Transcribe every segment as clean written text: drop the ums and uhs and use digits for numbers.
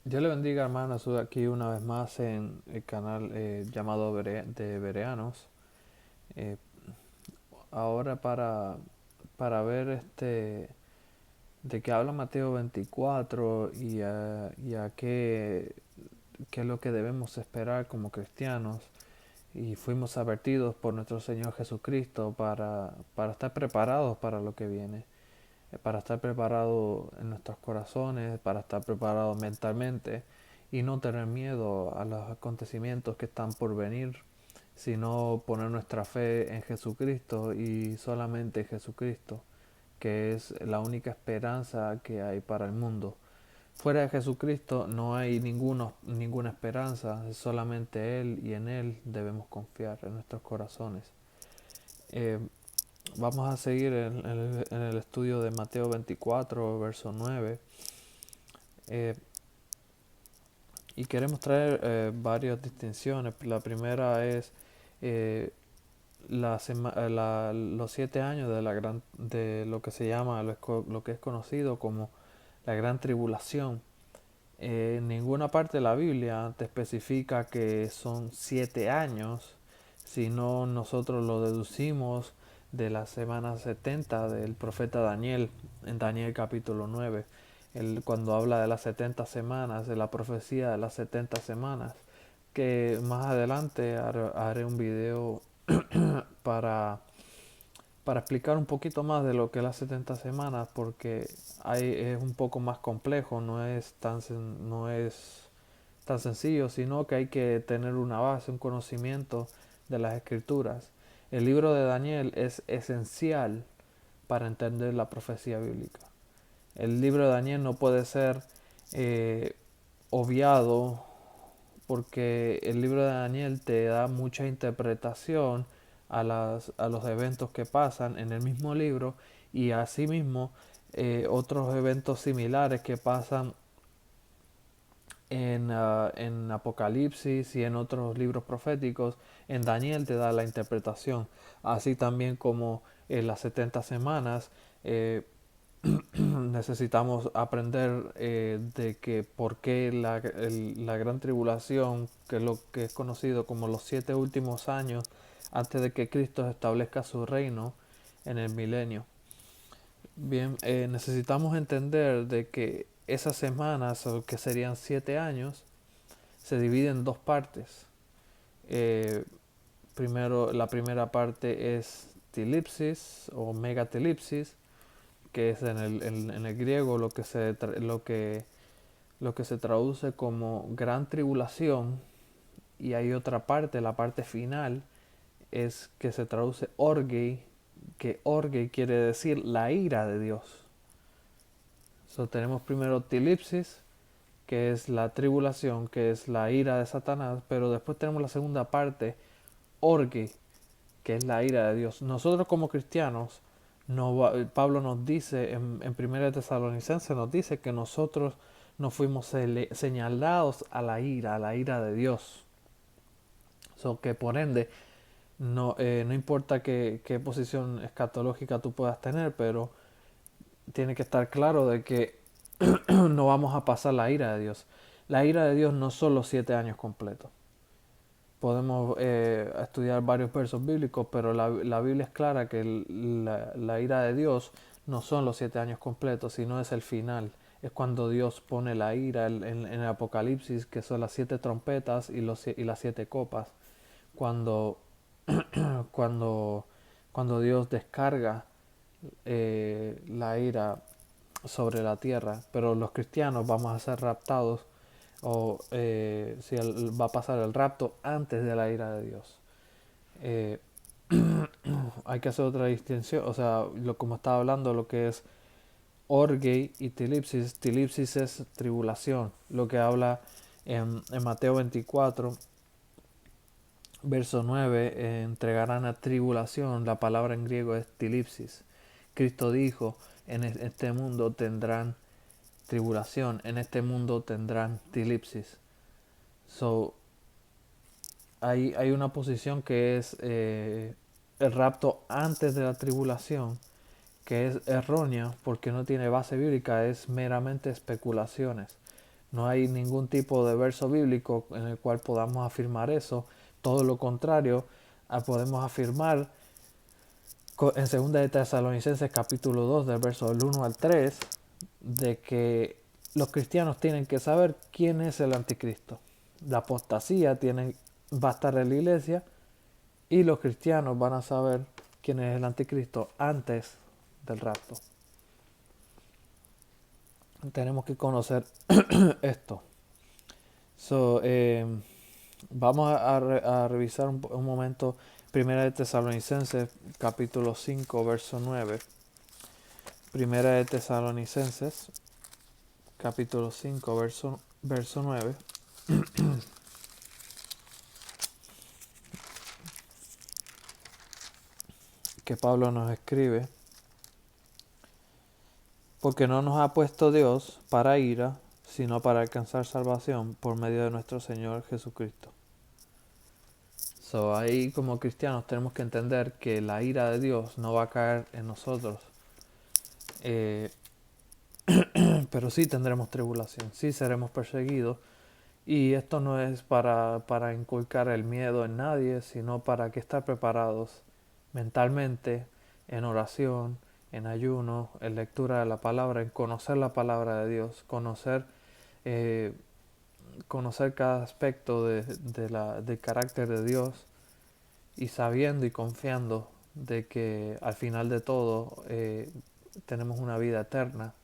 Dios le bendiga, hermanos. Estoy aquí una vez más en el canal llamado de Bereanos. Eh, ahora para ver de qué habla Mateo 24 y a qué es lo que debemos esperar como cristianos. Y fuimos advertidos por nuestro Señor Jesucristo para estar preparados para lo que viene. Para estar preparado en nuestros corazones, para estar preparado mentalmente y no tener miedo a los acontecimientos que están por venir, sino poner nuestra fe en Jesucristo y solamente en Jesucristo, que es la única esperanza que hay para el mundo. Fuera de Jesucristo no hay ninguna esperanza, es solamente Él y en Él debemos confiar en nuestros corazones. Eh, Vamos a seguir en el estudio de Mateo 24, verso 9. eh, y queremos traer varias distinciones. La primera es eh, los 7 años de lo que se llama, lo que es conocido como la gran tribulación. En ninguna parte de la Biblia te especifica que son 7 años, sino nosotros lo deducimos de la semana 70 del profeta Daniel, en Daniel capítulo 9. Cuando habla de las 70 semanas, de la profecía de las 70 semanas, que más adelante haré un video para para explicar un poquito más de lo que es las 70 semanas, porque es un poco más complejo, no es tan sencillo, sino que hay que tener una base, un conocimiento de las escrituras. El libro de Daniel es esencial para entender la profecía bíblica. El libro de Daniel no puede ser eh, obviado porque el libro de Daniel te da mucha interpretación a los eventos que pasan en el mismo libro y asimismo otros eventos similares que pasan en Apocalipsis y en otros libros proféticos. En Daniel te da la interpretación, así también como en las 70 semanas. Necesitamos aprender de que por qué la gran tribulación, que es lo que es conocido como los 7 últimos años antes de que Cristo establezca su reino en el milenio. Bien, necesitamos entender de que esas semanas, o que serían 7 años, se dividen en dos partes. Eh, Primero, la primera parte es tilipsis o megatilipsis, que es en el griego lo que se traduce como gran tribulación, y hay otra parte, la parte final, es que se traduce orgei, que orgei quiere decir la ira de Dios. Tenemos primero tilipsis, que es la tribulación, que es la ira de Satanás, pero después tenemos la segunda parte, orgei, que es la ira de Dios. Nosotros como cristianos, Pablo nos dice en 1 Tesalonicenses, nos dice que nosotros no fuimos señalados a la ira de Dios. Que por ende, no importa qué posición escatológica tú puedas tener, pero tiene que estar claro de que no vamos a pasar la ira de Dios. La ira de Dios no son los 7 años completos. Podemos estudiar varios versos bíblicos, pero la Biblia es clara que la ira de Dios no son los 7 años completos, sino es el final. Es cuando Dios pone la ira en el Apocalipsis, que son las 7 trompetas y las 7 copas. Cuando, cuando, cuando Dios descarga la ira sobre la tierra, pero los cristianos vamos a ser raptados o si va a pasar el rapto antes de la ira de Dios. Eh, Hay que hacer otra distinción, o sea, como estaba hablando, lo que es orgei y tilipsis. Tilipsis es tribulación, lo que habla en Mateo 24, verso 9, entregarán a tribulación, la palabra en griego es tilipsis. Cristo dijo, en este mundo tendrán tribulación, en este mundo tendrán tilipsis. So, hay una posición que es el rapto antes de la tribulación, que es errónea porque no tiene base bíblica, es meramente especulaciones. No hay ningún tipo de verso bíblico en el cual podamos afirmar eso. Todo lo contrario, podemos afirmar en 2 de Tesalonicenses capítulo 2 del verso del 1 al 3 de que los cristianos tienen que saber quién es el anticristo. La apostasía va a estar en la iglesia y los cristianos van a saber quién es el anticristo antes del rapto. Tenemos que conocer esto. Vamos a revisar un momento Primera de Tesalonicenses capítulo 5 verso 9. Primera de Tesalonicenses capítulo 5 verso 9. Que Pablo nos escribe: porque no nos ha puesto Dios para ira, sino para alcanzar salvación por medio de nuestro Señor Jesucristo. Ahí como cristianos tenemos que entender que la ira de Dios no va a caer en nosotros. Pero sí tendremos tribulación, sí seremos perseguidos. Y esto no es para inculcar el miedo en nadie, sino para que estar preparados mentalmente, en oración, en ayuno, en lectura de la palabra, en conocer la palabra de Dios, eh, conocer cada aspecto del carácter de Dios, y sabiendo y confiando de que al final de todo tenemos una vida eterna,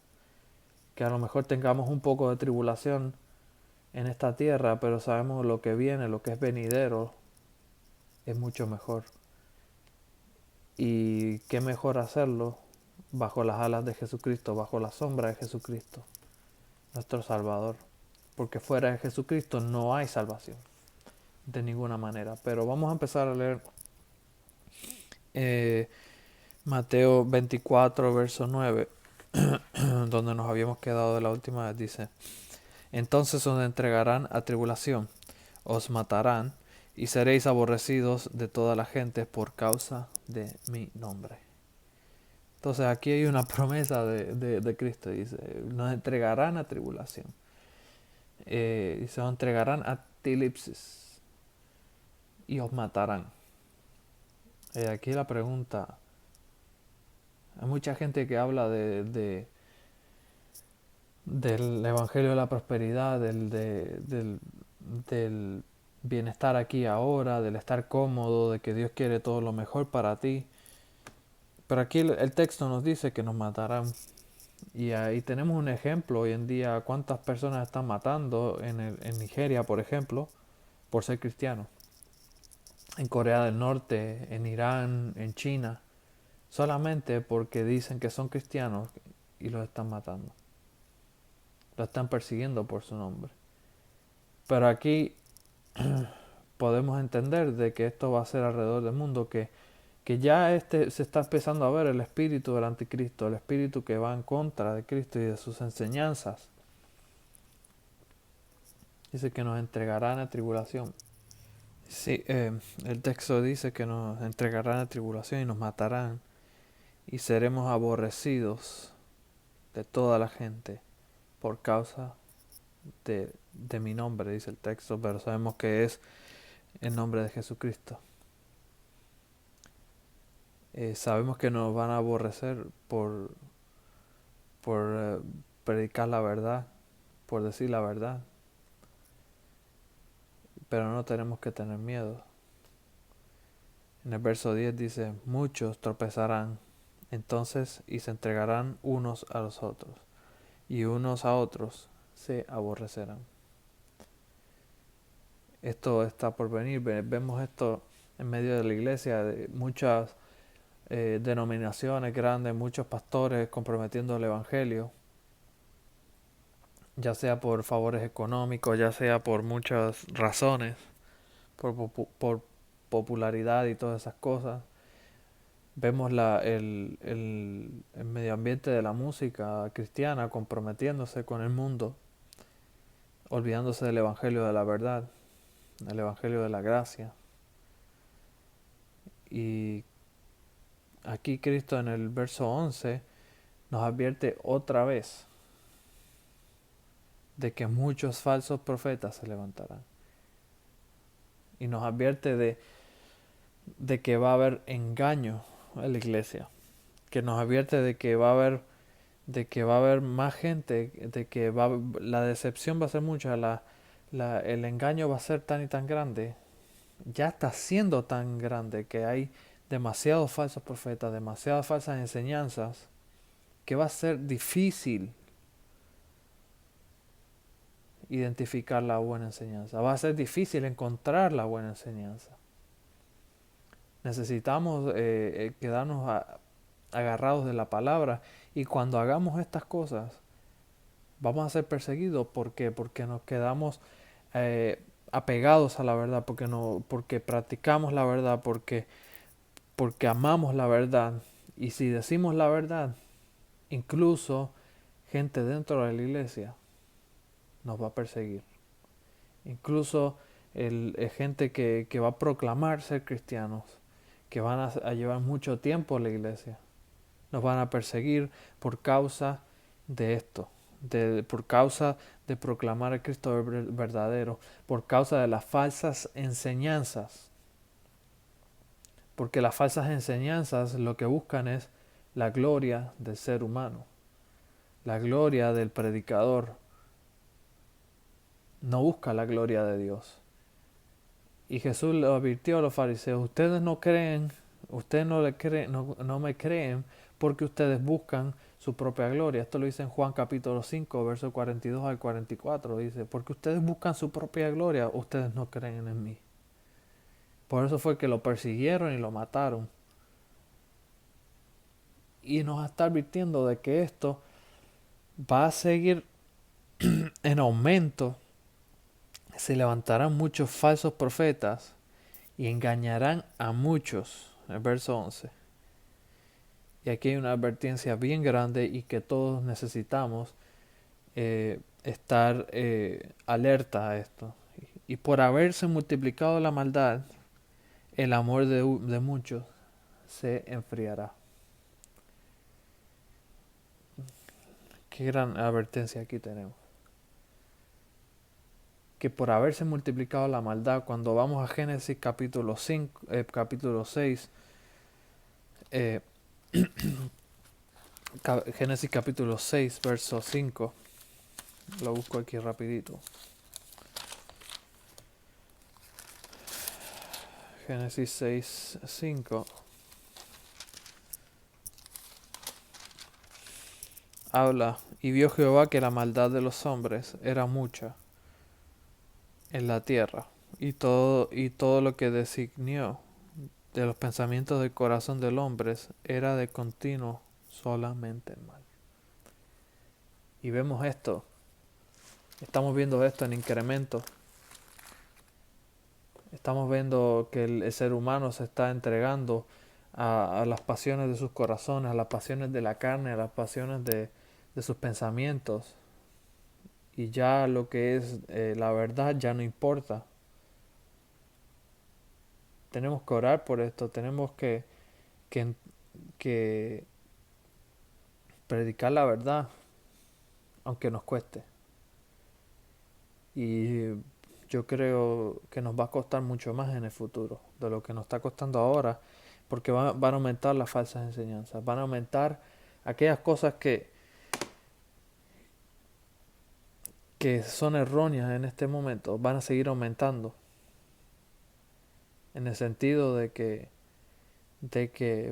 que a lo mejor tengamos un poco de tribulación en esta tierra, pero sabemos lo que viene, lo que es venidero, es mucho mejor. Y qué mejor hacerlo bajo las alas de Jesucristo, bajo la sombra de Jesucristo, nuestro Salvador. Porque fuera de Jesucristo no hay salvación, de ninguna manera. Pero vamos a empezar a leer eh, Mateo 24, verso 9, donde nos habíamos quedado de la última vez. Dice: entonces os entregarán a tribulación, os matarán, y seréis aborrecidos de toda la gente por causa de mi nombre. Entonces aquí hay una promesa de Cristo. Dice: nos entregarán a tribulación. Y se os entregarán a tilipsis y os matarán. Aquí la pregunta: hay mucha gente que habla del evangelio de la prosperidad, del bienestar aquí ahora, del estar cómodo, de que Dios quiere todo lo mejor para ti. Pero aquí el texto nos dice que nos matarán. Y ahí tenemos un ejemplo hoy en día: cuántas personas están matando en Nigeria, por ejemplo, por ser cristianos. En Corea del Norte, en Irán, en China, solamente porque dicen que son cristianos y los están matando. Los están persiguiendo por su nombre. Pero aquí podemos entender de que esto va a ser alrededor del mundo, que ya se está empezando a ver el espíritu del anticristo, el espíritu que va en contra de Cristo y de sus enseñanzas. Dice que nos entregarán a tribulación. Sí, el texto dice que nos entregarán a tribulación y nos matarán, y seremos aborrecidos de toda la gente por causa de mi nombre, dice el texto, pero sabemos que es el nombre de Jesucristo. Sabemos que nos van a aborrecer por predicar la verdad, por decir la verdad, pero no tenemos que tener miedo. En el verso 10 dice: muchos tropezarán entonces y se entregarán unos a los otros, y unos a otros se aborrecerán. Esto está por venir. Vemos esto en medio de la iglesia, de muchas denominaciones grandes, muchos pastores comprometiendo el evangelio, ya sea por favores económicos, ya sea por muchas razones, por popularidad y todas esas cosas. Vemos el medio ambiente de la música cristiana comprometiéndose con el mundo, olvidándose del evangelio de la verdad, del evangelio de la gracia. Y aquí Cristo en el verso 11 nos advierte otra vez de que muchos falsos profetas se levantarán. Y nos advierte de que va a haber engaño en la iglesia. Que nos advierte de que va a haber más gente, la decepción va a ser mucha, el engaño va a ser tan y tan grande, ya está siendo tan grande que hay demasiados falsos profetas, demasiadas falsas enseñanzas, que va a ser difícil identificar la buena enseñanza, va a ser difícil encontrar la buena enseñanza. Necesitamos quedarnos agarrados de la palabra, y cuando hagamos estas cosas vamos a ser perseguidos. ¿Por qué? Porque nos quedamos apegados a la verdad, porque practicamos la verdad, porque amamos la verdad. Y si decimos la verdad, incluso gente dentro de la iglesia nos va a perseguir. Incluso gente que va a proclamar ser cristianos, que van a llevar mucho tiempo en la iglesia, nos van a perseguir por causa de esto, por causa de proclamar a Cristo verdadero, por causa de las falsas enseñanzas. Porque las falsas enseñanzas lo que buscan es la gloria del ser humano, la gloria del predicador. No busca la gloria de Dios. Y Jesús le advirtió a los fariseos: ustedes no creen, ustedes no me creen porque ustedes buscan su propia gloria. Esto lo dice en Juan capítulo 5, versos 42 al 44. Dice: porque ustedes buscan su propia gloria, ustedes no creen en mí. Por eso fue que lo persiguieron y lo mataron. Y nos está advirtiendo de que esto va a seguir en aumento. Se levantarán muchos falsos profetas y engañarán a muchos. El verso 11. Y aquí hay una advertencia bien grande, y que todos necesitamos estar alerta a esto. Y por haberse multiplicado la maldad, el amor de muchos se enfriará. Qué gran advertencia aquí tenemos. Que por haberse multiplicado la maldad, cuando vamos a Génesis capítulo 5, capítulo 6, Génesis capítulo 6, verso 5, lo busco aquí rapidito. Génesis 6, 5. Habla: y vio Jehová que la maldad de los hombres era mucha en la tierra, y todo lo que designó de los pensamientos del corazón del hombre era de continuo solamente el mal. Y vemos esto, estamos viendo esto en incremento. Estamos viendo que el ser humano se está entregando a las pasiones de sus corazones, a las pasiones de la carne, a las pasiones de sus pensamientos. Y ya lo que es la verdad ya no importa. Tenemos que orar por esto, tenemos que predicar la verdad, aunque nos cueste. Y yo creo que nos va a costar mucho más en el futuro de lo que nos está costando ahora, porque van a aumentar las falsas enseñanzas, van a aumentar aquellas cosas que son erróneas en este momento, van a seguir aumentando, en el sentido de que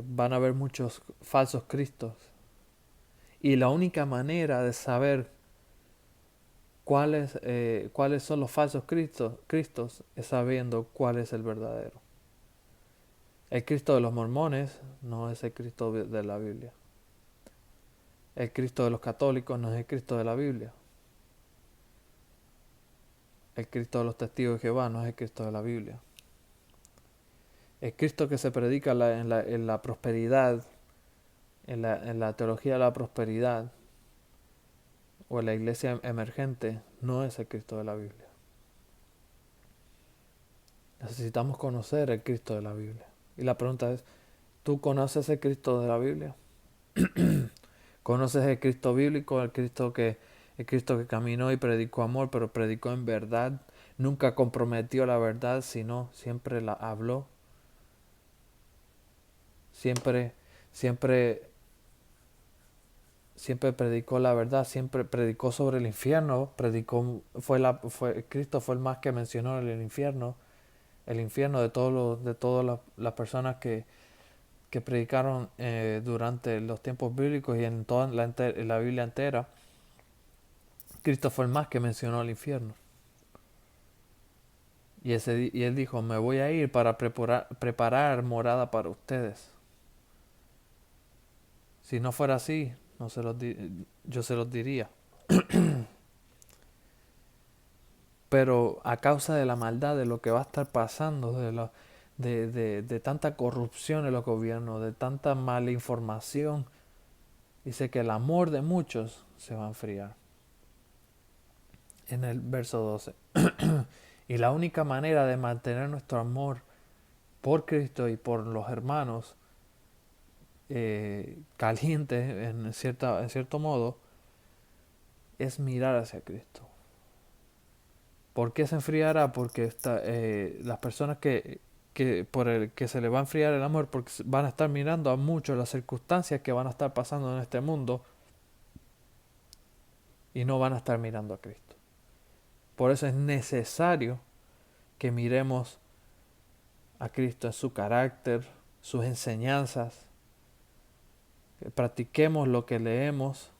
van a haber muchos falsos cristos. Y la única manera de saber cuáles son los falsos cristos es sabiendo cuál es el verdadero. El Cristo de los mormones no es el Cristo de la Biblia. El Cristo de los católicos no es el Cristo de la Biblia. El Cristo de los testigos de Jehová no es el Cristo de la Biblia. El Cristo que se predica en la prosperidad, en la teología de la prosperidad, o en la iglesia emergente, no es el Cristo de la Biblia. Necesitamos conocer el Cristo de la Biblia. Y la pregunta es: ¿tú conoces el Cristo de la Biblia? ¿Conoces el Cristo bíblico, el Cristo que El Cristo que caminó y predicó amor, pero predicó en verdad. Nunca comprometió la verdad, sino siempre la habló. Siempre, siempre, siempre predicó la verdad. Siempre predicó sobre el infierno. Cristo fue el más que mencionó el infierno. El infierno de todas las personas que predicaron durante los tiempos bíblicos y en toda la Biblia entera. Cristo fue el más que mencionó el infierno. Y él dijo, me voy a ir para preparar morada para ustedes. Si no fuera así, yo se los diría. Pero a causa de la maldad, de lo que va a estar pasando, de tanta corrupción en los gobiernos, de tanta mala información, dice que el amor de muchos se va a enfriar. En el verso 12. Y la única manera de mantener nuestro amor por Cristo y por los hermanos caliente en cierto modo es mirar hacia Cristo. ¿Por qué se enfriará? Porque las personas por el que se le va a enfriar el amor, porque van a estar mirando a mucho las circunstancias que van a estar pasando en este mundo y no van a estar mirando a Cristo. Por eso es necesario que miremos a Cristo en su carácter, sus enseñanzas, que practiquemos lo que leemos,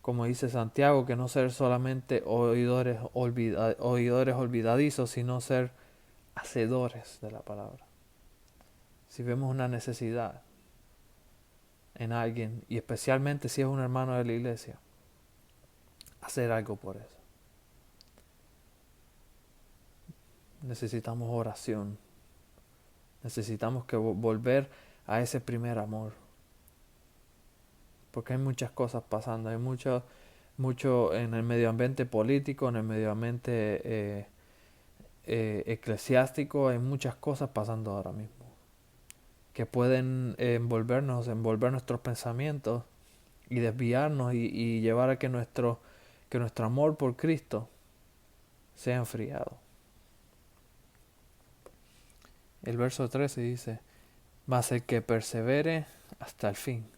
como dice Santiago, que no ser solamente oidores olvidadizos, sino ser hacedores de la palabra. Si vemos una necesidad en alguien, y especialmente si es un hermano de la iglesia, hacer algo por eso. Necesitamos oración. Necesitamos volver a ese primer amor. Porque hay muchas cosas pasando. Hay mucho en el medio ambiente político, en el medio ambiente eclesiástico. Hay muchas cosas pasando ahora mismo que pueden envolver nuestros pensamientos y desviarnos y llevar a que nuestro amor por Cristo sea enfriado. El verso 13 dice, mas el que persevere hasta el fin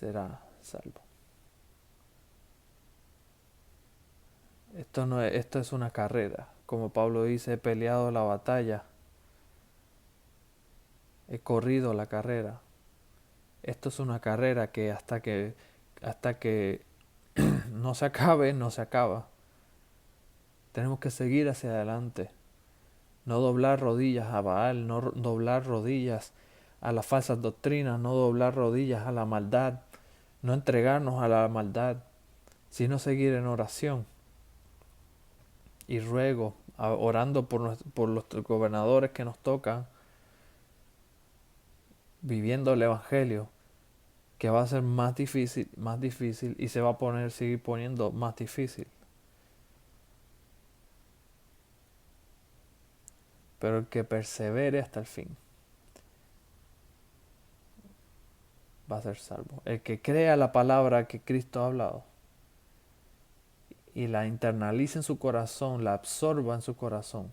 será salvo. Esto es una carrera. Como Pablo dice, he peleado la batalla, he corrido la carrera. Esto es una carrera que hasta que no se acabe, no se acaba. Tenemos que seguir hacia adelante. No doblar rodillas a Baal, no doblar rodillas a las falsas doctrinas, no doblar rodillas a la maldad, no entregarnos a la maldad, sino seguir en oración y ruego, orando por los gobernadores que nos tocan, viviendo el Evangelio, que va a ser más difícil y se va a seguir poniendo más difícil. Pero el que persevere hasta el fin va a ser salvo. El que crea la palabra que Cristo ha hablado y la internalice en su corazón, la absorba en su corazón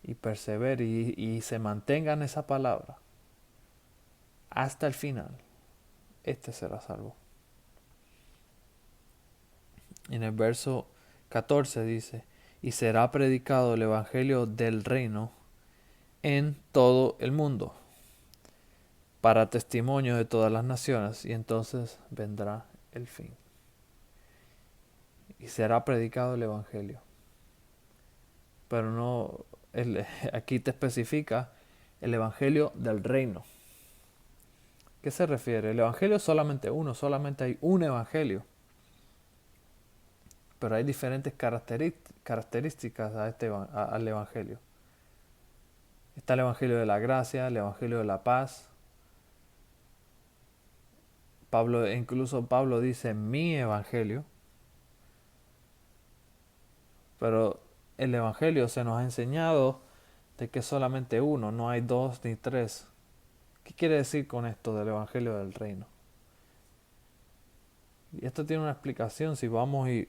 y persevere y se mantenga en esa palabra hasta el final, este será salvo. En el verso 14 dice, y será predicado el evangelio del reino en todo el mundo, para testimonio de todas las naciones, y entonces vendrá el fin. Y será predicado el evangelio. Pero no, aquí te especifica el evangelio del reino. ¿Qué se refiere? El evangelio es solamente uno, solamente hay un evangelio. Pero hay diferentes características al evangelio. Está el evangelio de la gracia, el evangelio de la paz. Incluso Pablo dice mi evangelio. Pero el evangelio se nos ha enseñado de que es solamente uno, no hay dos ni tres. ¿Qué quiere decir con esto del Evangelio del Reino? Y esto tiene una explicación si vamos y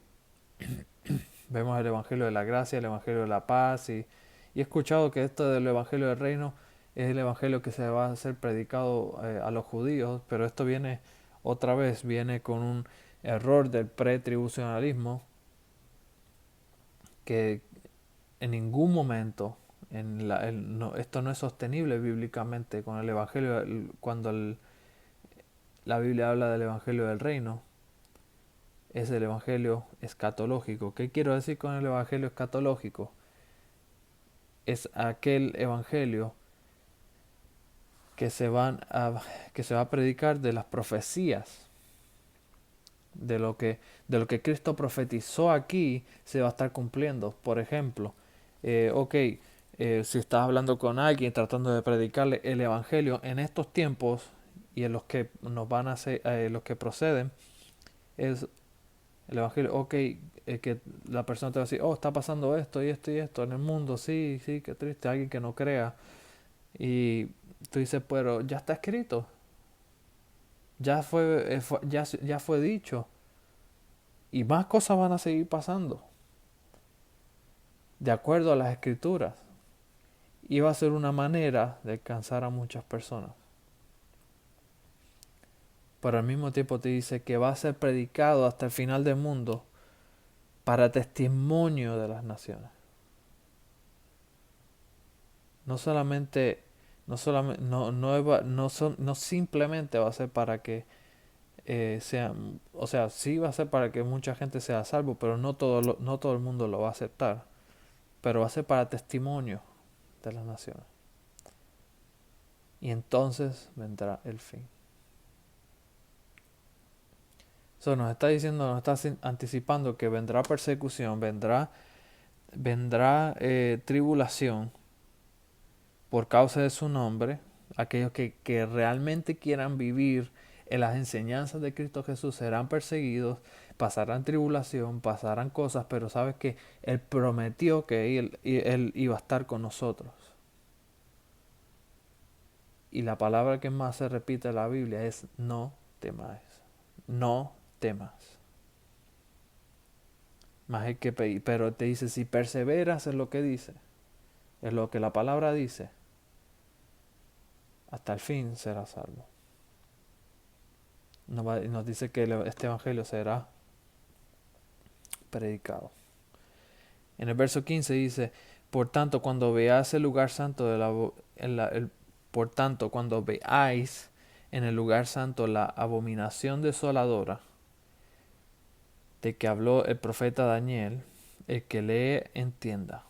vemos el Evangelio de la Gracia, el Evangelio de la Paz, y he escuchado que esto del Evangelio del Reino es el Evangelio que se va a ser predicado a los judíos, pero esto viene otra vez, viene con un error del pretribucionalismo, que en ningún momento esto no es sostenible bíblicamente con el Evangelio, cuando la Biblia habla del Evangelio del Reino. Es el Evangelio escatológico. ¿Qué quiero decir con el Evangelio escatológico? Es aquel Evangelio que que se va a predicar de las profecías, de lo que, de lo que Cristo profetizó aquí, se va a estar cumpliendo. Por ejemplo, si estás hablando con alguien tratando de predicarle el Evangelio en estos tiempos y en los que nos van a hacer, los que proceden, es el Evangelio, que la persona te va a decir, oh, está pasando esto y esto y esto en el mundo, sí, sí, qué triste, alguien que no crea. Y tú dices, pero ya está escrito, ya fue dicho, y más cosas van a seguir pasando, de acuerdo a las escrituras. Y va a ser una manera de alcanzar a muchas personas. Pero al mismo tiempo te dice que va a ser predicado hasta el final del mundo para testimonio de las naciones. No solamente, no simplemente va a ser para que sean, o sea, sí va a ser para que mucha gente sea salvo, pero no todo el mundo lo va a aceptar. Pero va a ser para testimonio de las naciones. Y entonces vendrá el fin. Eso nos está diciendo, nos está anticipando que vendrá persecución, vendrá tribulación por causa de su nombre. Aquellos que realmente quieran vivir en las enseñanzas de Cristo Jesús serán perseguidos, pasarán tribulación, pasarán cosas, pero sabes que Él prometió que él iba a estar con nosotros. Y la palabra que más se repite en la Biblia es no temáis. No temas. Más el que pero te dice, si perseveras en lo que dice, es lo que la palabra dice, hasta el fin serás salvo. Nos dice que este evangelio será predicado. En el verso 15 dice, por tanto, cuando veáis el lugar santo por tanto, cuando veáis en el lugar santo la abominación desoladora de que habló el profeta Daniel, el que lee entienda.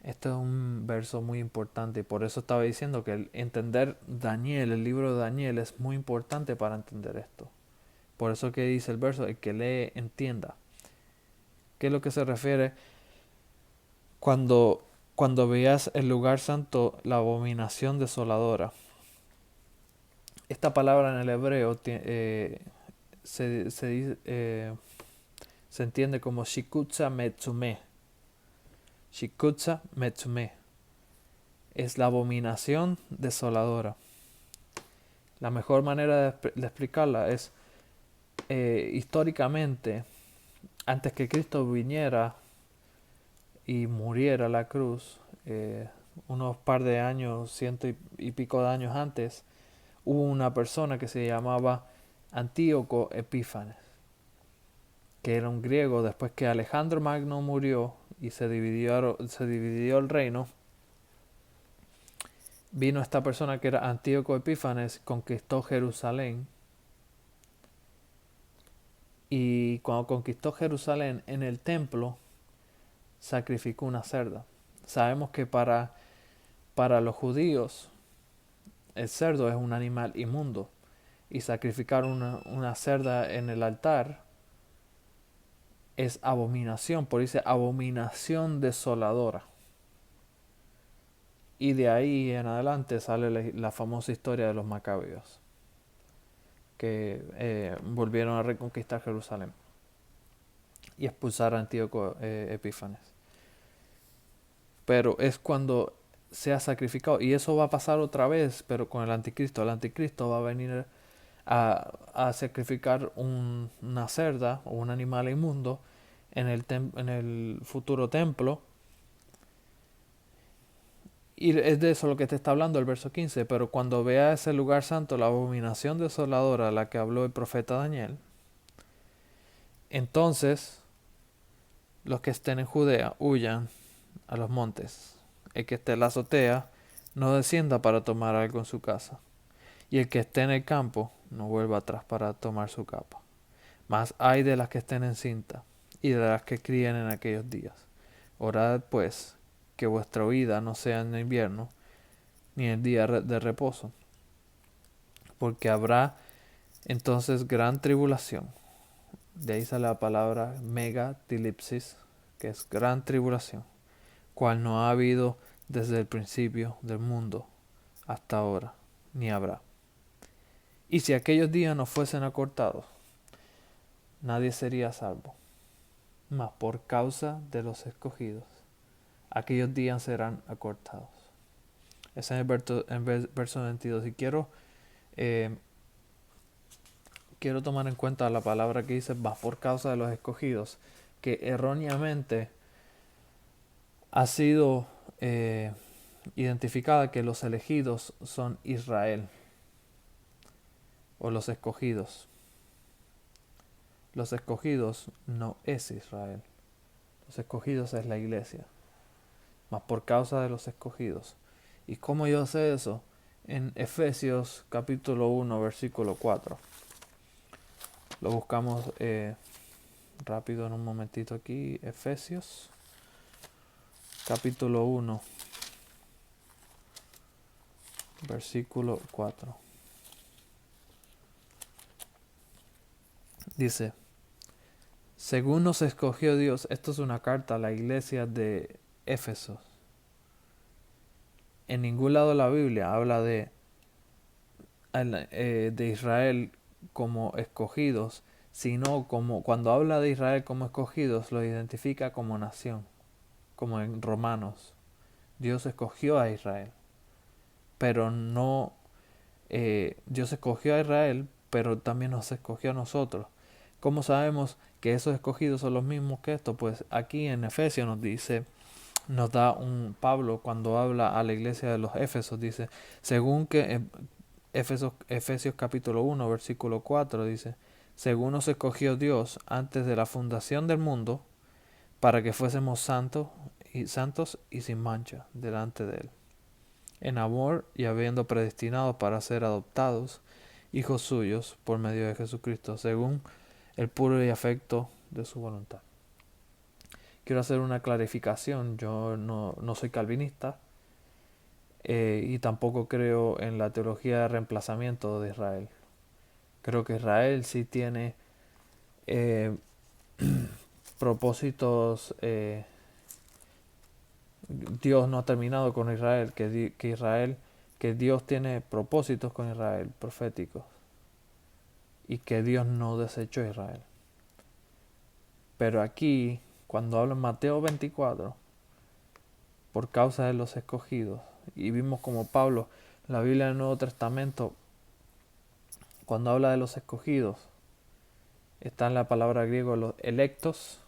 Este es un verso muy importante y por eso estaba diciendo que el entender Daniel, el libro de Daniel, es muy importante para entender esto. Por eso que dice el verso, el que lee entienda. ¿Qué es lo que se refiere cuando veas el lugar santo, la abominación desoladora? Esta palabra en el hebreo se entiende como shikutza metzume. Shikutza metzume. Es la abominación desoladora. La mejor manera de explicarla es históricamente, antes que Cristo viniera y muriera la cruz, unos par de años, ciento y pico de años antes, hubo una persona que se llamaba Antíoco Epífanes, que era un griego. Después que Alejandro Magno murió y se dividió el reino, vino esta persona que era Antíoco Epífanes, conquistó Jerusalén. Y cuando conquistó Jerusalén, en el templo sacrificó una cerda. Sabemos que para los judíos el cerdo es un animal inmundo, y sacrificar una cerda en el altar es abominación, por eso dice abominación desoladora. Y de ahí en adelante sale la famosa historia de los macabeos, que volvieron a reconquistar Jerusalén y expulsar a Antíoco Epífanes. Pero es cuando sea sacrificado. Y eso va a pasar otra vez, pero con el anticristo. El anticristo va a venir a sacrificar una cerda o un animal inmundo en el futuro templo. Y es de eso lo que te está hablando el verso 15. Pero cuando vea ese lugar santo, la abominación desoladora a la que habló el profeta Daniel, entonces los que estén en Judea huyan a los montes. El que esté en la azotea no descienda para tomar algo en su casa. Y el que esté en el campo no vuelva atrás para tomar su capa. Mas hay de las que estén en cinta y de las que críen en aquellos días. Orad pues que vuestra huida no sea en invierno ni en el día de reposo, porque habrá entonces gran tribulación. De ahí sale la palabra megatilipsis, que es gran tribulación, cual no ha habido desde el principio del mundo hasta ahora, ni habrá. Y si aquellos días no fuesen acortados, nadie sería salvo, mas por causa de los escogidos, aquellos días serán acortados. Ese es el verso 22. Y eh, quiero tomar en cuenta la palabra que dice, mas por causa de los escogidos, que erróneamente ha sido identificada que los elegidos son Israel, o los escogidos. Los escogidos no es Israel. Los escogidos es la iglesia. Mas por causa de los escogidos. ¿Y cómo yo sé eso? En Efesios capítulo 1, versículo 4. Lo buscamos rápido en un momentito aquí. Efesios capítulo 1, versículo 4. Dice, según nos escogió Dios, esto es una carta a la iglesia de Éfeso. En ningún lado de la Biblia habla de Israel como escogidos, sino como cuando habla de Israel como escogidos, lo identifica como nación, como en Romanos. Dios escogió a Israel, pero no, Dios escogió a Israel, pero también nos escogió a nosotros. ¿Cómo sabemos que esos escogidos son los mismos que estos? Pues aquí en Efesios nos dice, nos da un Pablo cuando habla a la iglesia de los Éfesos, dice, según que Efesios capítulo 1, versículo 4 dice, según nos escogió Dios antes de la fundación del mundo, para que fuésemos santos y sin mancha delante de Él, en amor y habiendo predestinado para ser adoptados, hijos suyos, por medio de Jesucristo, según el puro y afecto de su voluntad. Quiero hacer una clarificación, yo no soy calvinista, y tampoco creo en la teología de reemplazamiento de Israel. Creo que Israel sí tiene eh, propósitos. Dios no ha terminado con Israel, que Dios tiene propósitos con Israel, proféticos, y que Dios no desechó a Israel. Pero aquí, cuando habla en Mateo 24, por causa de los escogidos, y vimos como Pablo, la Biblia del Nuevo Testamento, cuando habla de los escogidos, está en la palabra griega los electos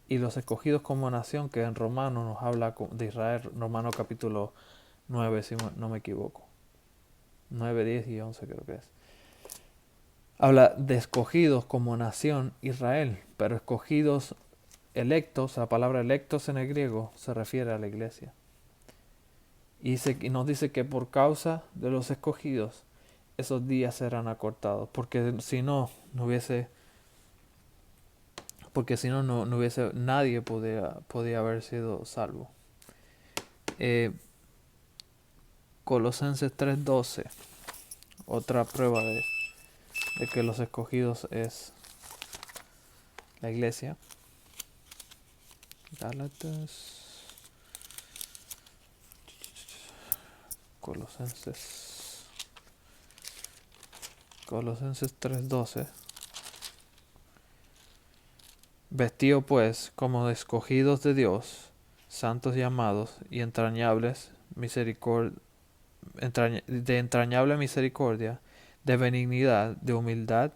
y los escogidos como nación, que en Romanos nos habla de Israel, Romanos capítulo 9, si no me equivoco. 9, 10 y 11 creo que es. Habla de escogidos como nación Israel, pero escogidos electos, la palabra electos en el griego se refiere a la iglesia. Y nos dice que por causa de los escogidos, esos días serán acortados, porque si no, no hubiese nadie podía haber sido salvo. Colosenses 3:12, otra prueba de que los escogidos es la iglesia. Gálatas, Colosenses 3:12. Vestido pues como de escogidos de Dios, santos y amados, y entrañables de entrañable misericordia, de benignidad, de humildad,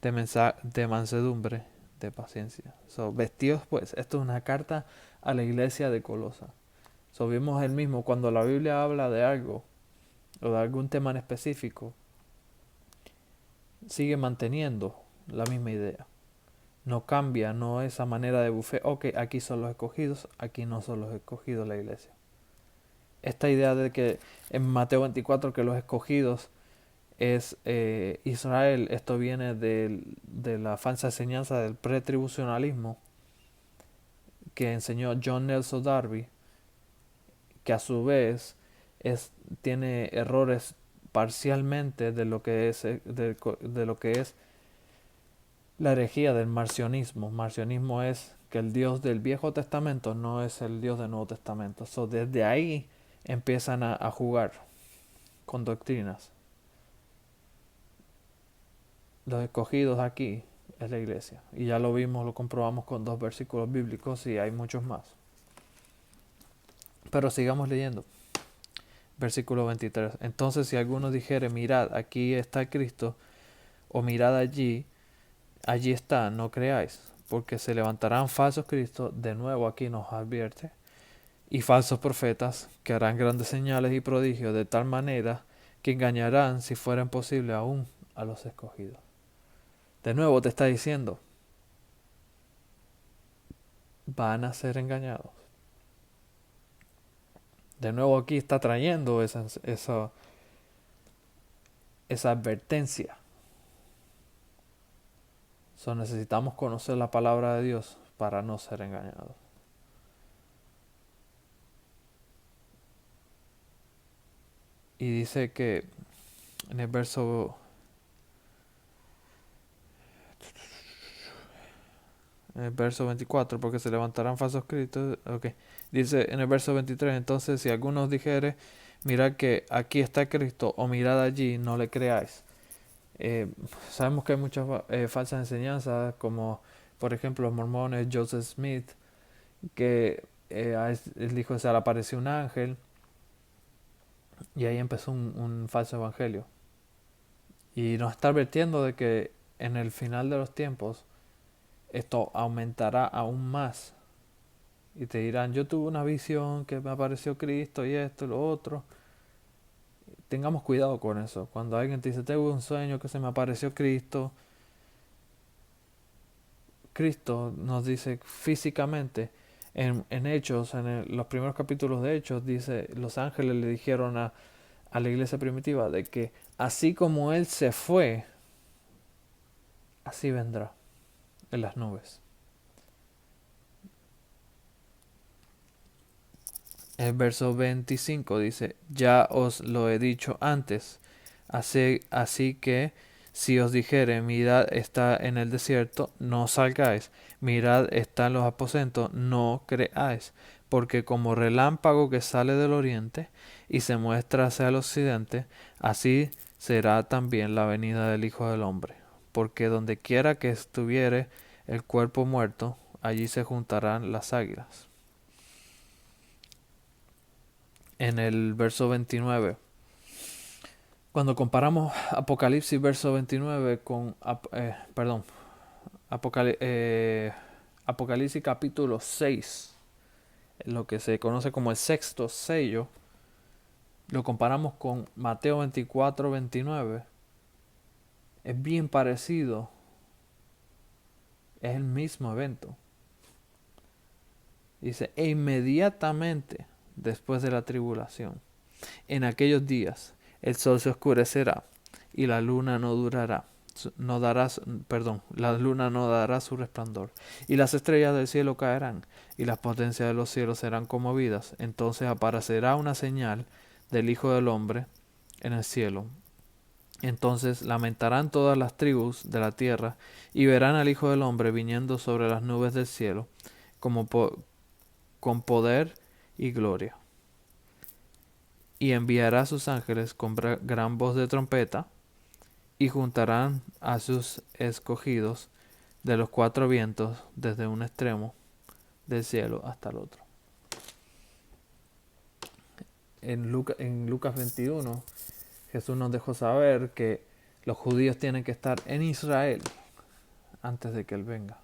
de mansedumbre, de paciencia. So, vestidos pues, esto es una carta a la iglesia de Colosa. So, vimos el mismo, cuando la Biblia habla de algo, o de algún tema en específico, sigue manteniendo la misma idea. No cambia, no esa manera de buffet, ok, aquí son los escogidos, aquí no son los escogidos la iglesia. Esta idea de que en Mateo 24 que los escogidos es Israel, esto viene de la falsa enseñanza del pretribucionalismo que enseñó John Nelson Darby, que a su vez tiene errores parcialmente de lo que es de lo que es la herejía del marcionismo. Marcionismo es que el Dios del Viejo Testamento no es el Dios del Nuevo Testamento. So, desde ahí empiezan a jugar con doctrinas. Los escogidos aquí es la iglesia. Y ya lo vimos, lo comprobamos con 2 versículos bíblicos y hay muchos más. Pero sigamos leyendo. Versículo 23. Entonces si alguno dijere, mirad, aquí está Cristo, o mirad allí, allí está, no creáis, porque se levantarán falsos cristos, de nuevo aquí nos advierte, y falsos profetas, que harán grandes señales y prodigios, de tal manera que engañarán, si fuera posible, aún a los escogidos. De nuevo te está diciendo, van a ser engañados. De nuevo aquí está trayendo esa advertencia. So, necesitamos conocer la palabra de Dios para no ser engañados. Y dice que en el verso 24, porque se levantarán falsos cristos. Okay. Dice en el verso 23, entonces si alguno os dijere, mirad que aquí está Cristo, o mirad allí, no le creáis. Sabemos que hay muchas falsas enseñanzas, como por ejemplo los mormones, Joseph Smith, que él dijo que se le apareció un ángel, y ahí empezó un falso evangelio. Y nos está advirtiendo de que en el final de los tiempos esto aumentará aún más. Y te dirán, yo tuve una visión que me apareció Cristo y esto y lo otro. Tengamos cuidado con eso. Cuando alguien te dice, tengo un sueño que se me apareció Cristo, Cristo nos dice físicamente, en Hechos, los primeros capítulos de Hechos, dice, los ángeles le dijeron a la iglesia primitiva de que así como Él se fue, así vendrá en las nubes. El verso 25 dice, ya os lo he dicho antes, así que si os dijere, mirad está en el desierto, no salgáis, mirad está en los aposentos, no creáis, porque como relámpago que sale del oriente y se muestra hacia el occidente, así será también la venida del Hijo del Hombre. Porque donde quiera que estuviere el cuerpo muerto, allí se juntarán las águilas. En el verso 29. Cuando comparamos Apocalipsis verso 29 con Apocalipsis capítulo 6, lo que se conoce como el sexto sello, lo comparamos con Mateo 24, 29, es bien parecido, es el mismo evento. Dice, e inmediatamente después de la tribulación, en aquellos días, el sol se oscurecerá y la luna no durará, la luna no dará su resplandor, y las estrellas del cielo caerán, y las potencias de los cielos serán conmovidas. Entonces aparecerá una señal del Hijo del Hombre en el cielo. Entonces lamentarán todas las tribus de la tierra, y verán al Hijo del Hombre viniendo sobre las nubes del cielo, con poder y gloria. Y enviará a sus ángeles con gran voz de trompeta, y juntarán a sus escogidos de los 4 vientos desde un extremo del cielo hasta el otro. en Lucas 21, Jesús nos dejó saber que los judíos tienen que estar en Israel antes de que Él venga.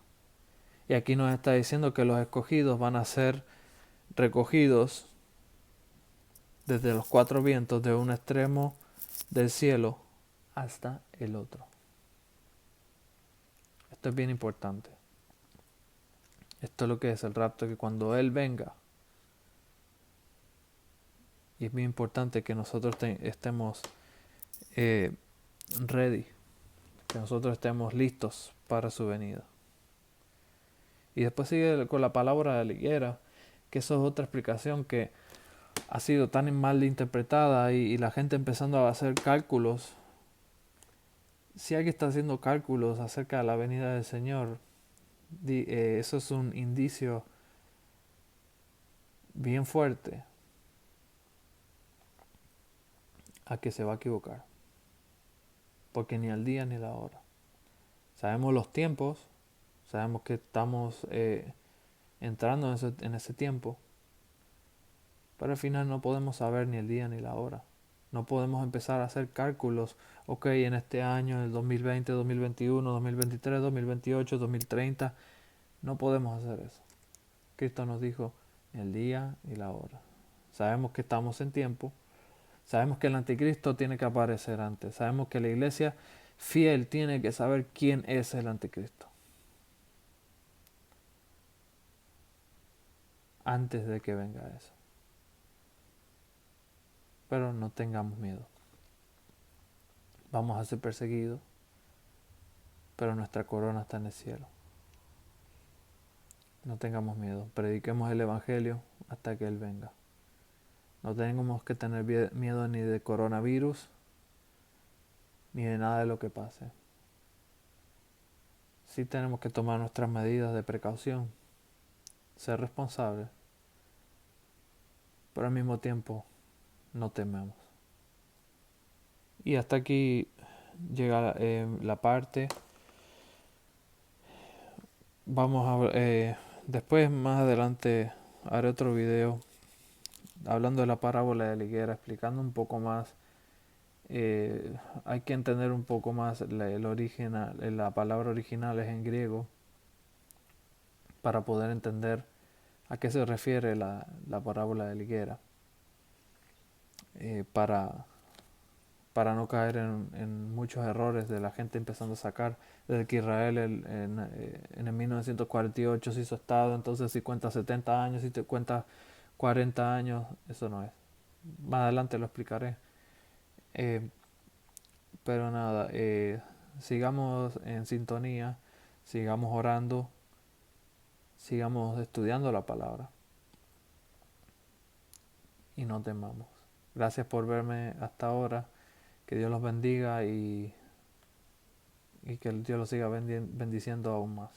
Y aquí nos está diciendo que los escogidos van a ser recogidos desde los cuatro vientos de un extremo del cielo hasta el otro. Esto es bien importante. Esto es lo que es el rapto, que cuando Él venga, y es bien importante que nosotros estemos ready, que nosotros estemos listos para su venida. Y después sigue con la palabra de la higuera, que eso es otra explicación que ha sido tan mal interpretada y la gente empezando a hacer cálculos. Si alguien está haciendo cálculos acerca de la venida del Señor, eso es un indicio bien fuerte a que se va a equivocar. Porque ni al día ni la hora. Sabemos los tiempos, sabemos que estamos entrando en ese tiempo, pero al final no podemos saber ni el día ni la hora. No podemos empezar a hacer cálculos, ok, en este año, el 2020, 2021, 2023, 2028, 2030, no podemos hacer eso. Cristo nos dijo el día y la hora. Sabemos que estamos en tiempo, sabemos que el anticristo tiene que aparecer antes, sabemos que la iglesia fiel tiene que saber quién es el anticristo antes de que venga eso. Pero no tengamos miedo. Vamos a ser perseguidos, pero nuestra corona está en el cielo. No tengamos miedo. Prediquemos el Evangelio hasta que Él venga. No tenemos que tener miedo ni de coronavirus, ni de nada de lo que pase. Sí tenemos que tomar nuestras medidas de precaución, ser responsables, pero al mismo tiempo no tememos. Y hasta aquí llega la parte. Vamos a después más adelante haré otro video hablando de la parábola de la higuera, explicando un poco más. Hay que entender un poco más el original, la palabra original es en griego para poder entender a qué se refiere la parábola de la higuera, para no caer en muchos errores de la gente empezando a sacar desde que Israel en el 1948 se hizo Estado, entonces si cuentas 70 años, si te cuentas 40 años, eso no es. Más adelante lo explicaré. Eh, pero nada, sigamos en sintonía, sigamos orando, sigamos estudiando la palabra y no temamos. Gracias por verme hasta ahora. Que Dios los bendiga y que Dios los siga bendiciendo aún más.